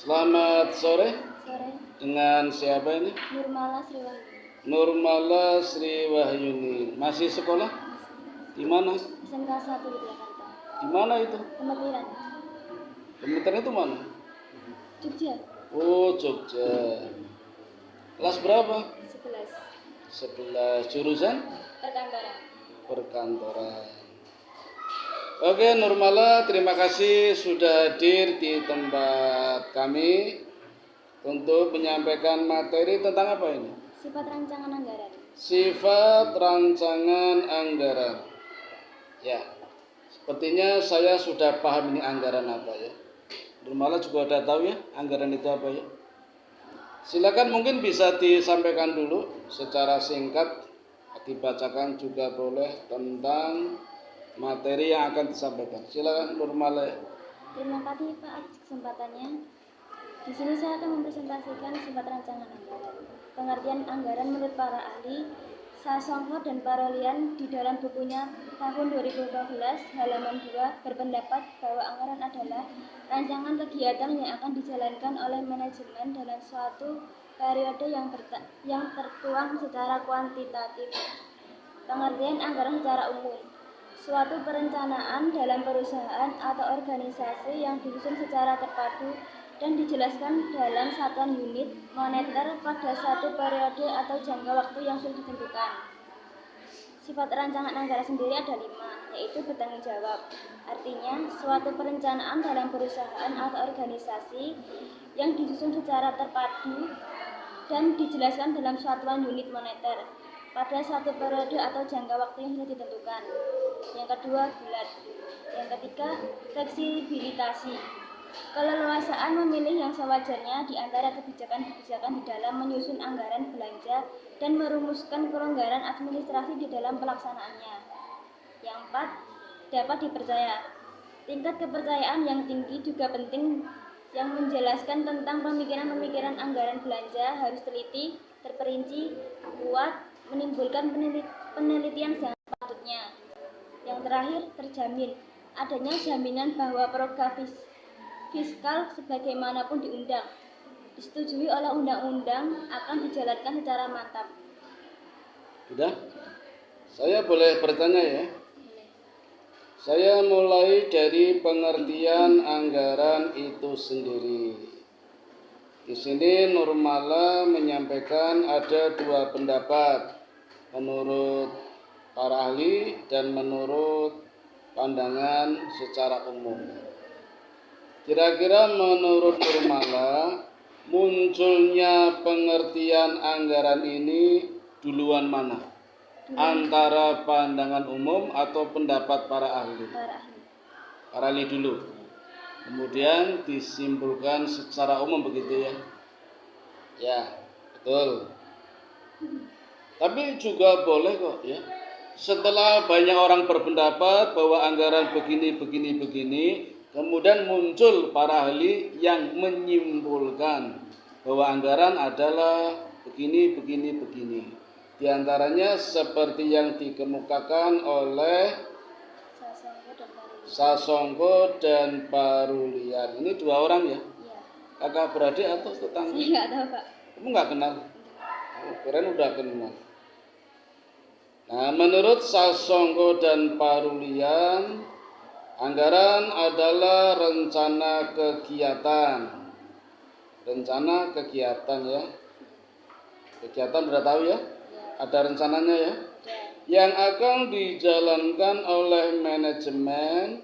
Selamat sore. Sore. Dengan siapa ini? Nurmala Sriwahyuni. Nurmala Sriwahyuni. Masih sekolah? Di mana? SMK 1 di Jakarta. Di mana itu? Pemetiran. Pemetiran itu mana? Jogja. Oh, Jogja. Kelas berapa? 11. 11. Jurusan? Perkantoran. Perkantoran. Oke, Nurmala, terima kasih sudah hadir di tempat kami untuk menyampaikan materi tentang apa ini? Sifat rancangan anggaran. Sifat rancangan anggaran. Ya, sepertinya saya sudah paham ini anggaran apa ya. Nurmala juga udah tahu ya anggaran itu apa ya. Silakan mungkin bisa disampaikan dulu secara singkat, dibacakan juga boleh tentang materi yang akan disampaikan. Silakan Nurmala. Terima kasih Pak atas kesempatannya. Di sini saya akan mempresentasikan sifat rancangan anggaran. Pengertian anggaran menurut para ahli Sasongko dan Parolian di dalam bukunya tahun 2012 halaman 2 berpendapat bahwa anggaran adalah rancangan kegiatan yang akan dijalankan oleh manajemen dalam suatu periode yang tertuang secara kuantitatif. Pengertian anggaran secara umum: suatu perencanaan dalam perusahaan atau organisasi yang disusun secara terpadu dan dijelaskan dalam satuan unit moneter pada satu periode atau jangka waktu yang sudah ditentukan. Sifat rancangan anggaran sendiri ada 5, yaitu bertanggung jawab. Artinya, suatu perencanaan dalam perusahaan atau organisasi yang disusun secara terpadu dan dijelaskan dalam satuan unit moneter pada satu periode atau jangka waktu yang sudah ditentukan. Yang kedua, bulat. Yang ketiga, fleksibilitas. Keleluasaan memilih yang sewajarnya di antara kebijakan-kebijakan di dalam menyusun anggaran belanja dan merumuskan kelonggaran administrasi di dalam pelaksanaannya. Yang keempat, dapat dipercaya. Tingkat kepercayaan yang tinggi juga penting, yang menjelaskan tentang pemikiran-pemikiran anggaran belanja harus teliti, terperinci, kuat, menimbulkan penelitian yang sepatutnya. Yang terakhir, terjamin. Adanya jaminan bahwa program fiskal sebagaimanapun disetujui oleh undang-undang akan dijalankan secara mantap. Sudah? Saya boleh bertanya ya? Saya mulai dari pengertian anggaran itu sendiri. Di sini Nurmala menyampaikan ada 2 pendapat menurut para ahli dan menurut pandangan secara umum. Kira-kira menurut Nurmala, munculnya pengertian anggaran ini duluan mana? Antara pandangan umum atau pendapat para ahli? Para ahli dulu. Kemudian disimpulkan secara umum begitu ya? Ya, betul. Tapi juga boleh kok ya. Setelah banyak orang berpendapat bahwa anggaran begini, kemudian muncul para ahli yang menyimpulkan bahwa anggaran adalah begini. Di antaranya seperti yang dikemukakan oleh Sasongko dan Parolian. Ini 2 orang ya? Iya. Kakak beradik atau tetangga? Saya nggak tahu, Pak. Kamu nggak kenal? Keren udah kenal. Nah, menurut Sasongko dan Parolian, anggaran adalah rencana kegiatan. Rencana kegiatan ya. Kegiatan udah tahu ya? Ada rencananya ya? Yang akan dijalankan oleh manajemen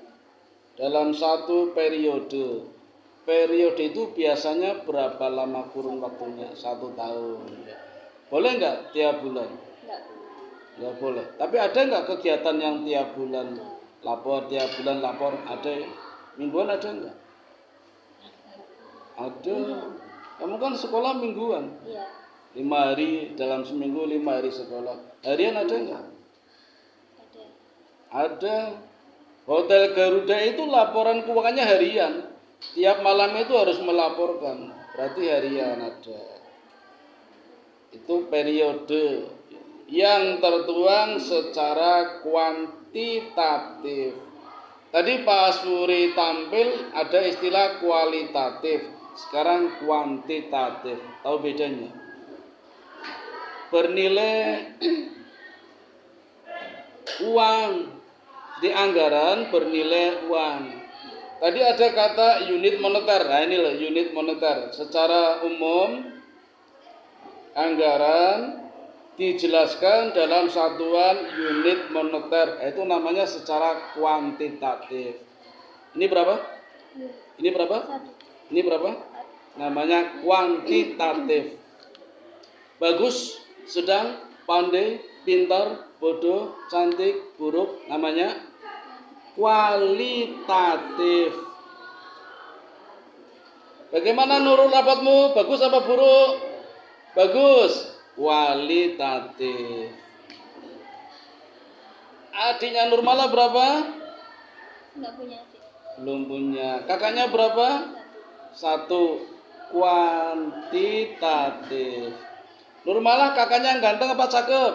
dalam satu periode. Periode itu biasanya berapa lama kurun waktunya? 1 tahun. Boleh nggak tiap bulan? Nggak boleh. Tapi ada nggak kegiatan yang tiap bulan lapor, tiap bulan lapor? Ada ya? Mingguan ada nggak? Ada. Kamu kan sekolah mingguan. Iya. 5 hari dalam seminggu, 5 hari sekolah. Harian ada nggak? Ada. Hotel Garuda itu laporan keuangannya harian. Tiap malam itu harus melaporkan. Berarti harian ada. Itu periode yang tertuang secara kuantitatif. Tadi Pak Suri tampil ada istilah kualitatif. Sekarang kuantitatif. Tahu bedanya? Bernilai uang di anggaran bernilai uang. Tadi ada kata unit moneter. Nah ini loh unit moneter. Secara umum anggaran dijelaskan dalam satuan unit moneter. Itu namanya secara kuantitatif. Ini berapa? Ini berapa? Ini berapa? Namanya kuantitatif. Bagus, sedang, pandai, pintar, bodoh, cantik, buruk. Namanya kualitatif. Bagaimana Nurul rapatmu? Bagus apa buruk? Bagus. Kualitatif. Adiknya Nurmala berapa? Enggak punya adik. Belum punya. Kakaknya berapa? 1. Kuantitatif. Nurmala kakaknya yang ganteng apa cakep?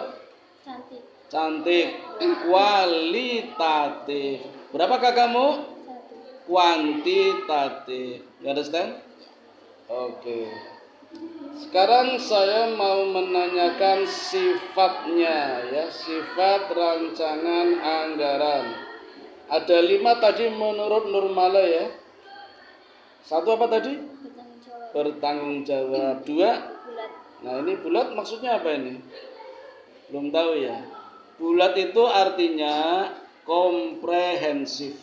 Cantik. Cantik. Kualitatif. Berapa kakakmu? 1. Kuantitatif. You understand? Oke. Sekarang saya mau menanyakan sifatnya ya, sifat rancangan anggaran. Ada 5 tadi menurut Nurmala ya. 1 apa tadi? Bertanggung jawab. Bertanggung jawab. 2. Bulat. Nah ini bulat maksudnya apa ini? Belum tahu ya. Bulat itu artinya komprehensif.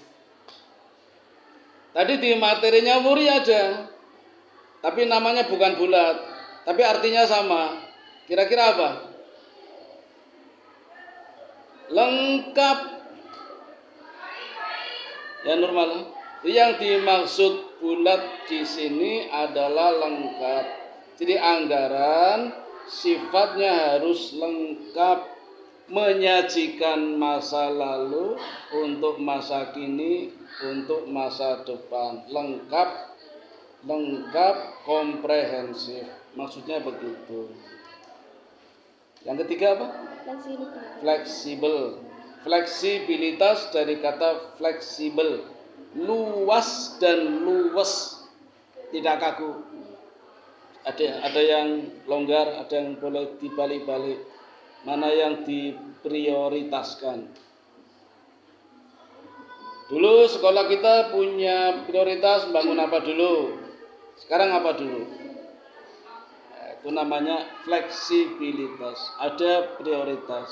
Tadi di materinya Muri ada, tapi namanya bukan bulat, tapi artinya sama. Kira-kira apa? Lengkap. Ya Nurmala. Yang dimaksud bulat di sini adalah lengkap. Jadi anggaran sifatnya harus lengkap, menyajikan masa lalu untuk masa kini, untuk masa depan. Lengkap, komprehensif. Maksudnya begitu. Yang ketiga apa? Fleksibel. Fleksibilitas dari kata fleksibel. Luas dan luwes, tidak kaku. Ada yang longgar, ada yang boleh dibalik-balik. Mana yang diprioritaskan? Dulu sekolah kita punya prioritas bangun apa dulu? Sekarang apa dulu? Itu namanya fleksibilitas. Ada prioritas.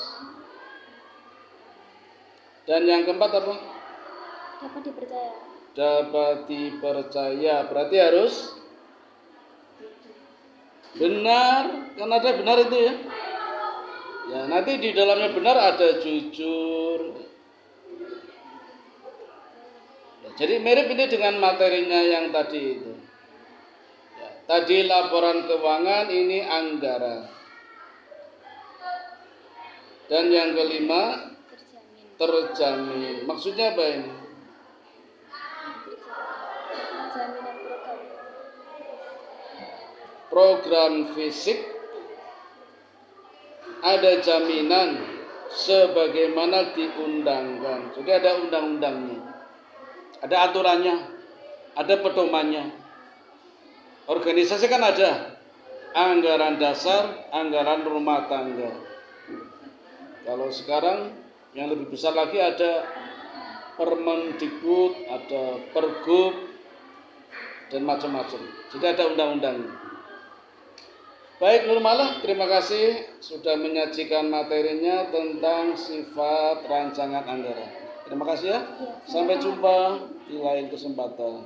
Dan yang keempat apa? Dapat dipercaya. Dapat dipercaya. Berarti harus benar. Kan ada benar itu ya. Ya nanti di dalamnya benar ada jujur. Ya, jadi mirip ini dengan materinya yang tadi itu. Ya, tadi laporan keuangan, ini anggaran. Dan yang kelima terjamin. Maksudnya apa ini? Jaminan program. Program fisik ada jaminan sebagaimana diundangkan. Jadi ada undang-undangnya, ada aturannya, ada pedomannya. Organisasi kan ada anggaran dasar, anggaran rumah tangga. Kalau sekarang yang lebih besar lagi ada Permendikbud, ada Pergub, dan macam-macam. Jadi ada undang-undangnya. Baik Nurmala, terima kasih sudah menyajikan materinya tentang sifat rancangan anggaran. Terima kasih ya. Sampai jumpa di lain kesempatan.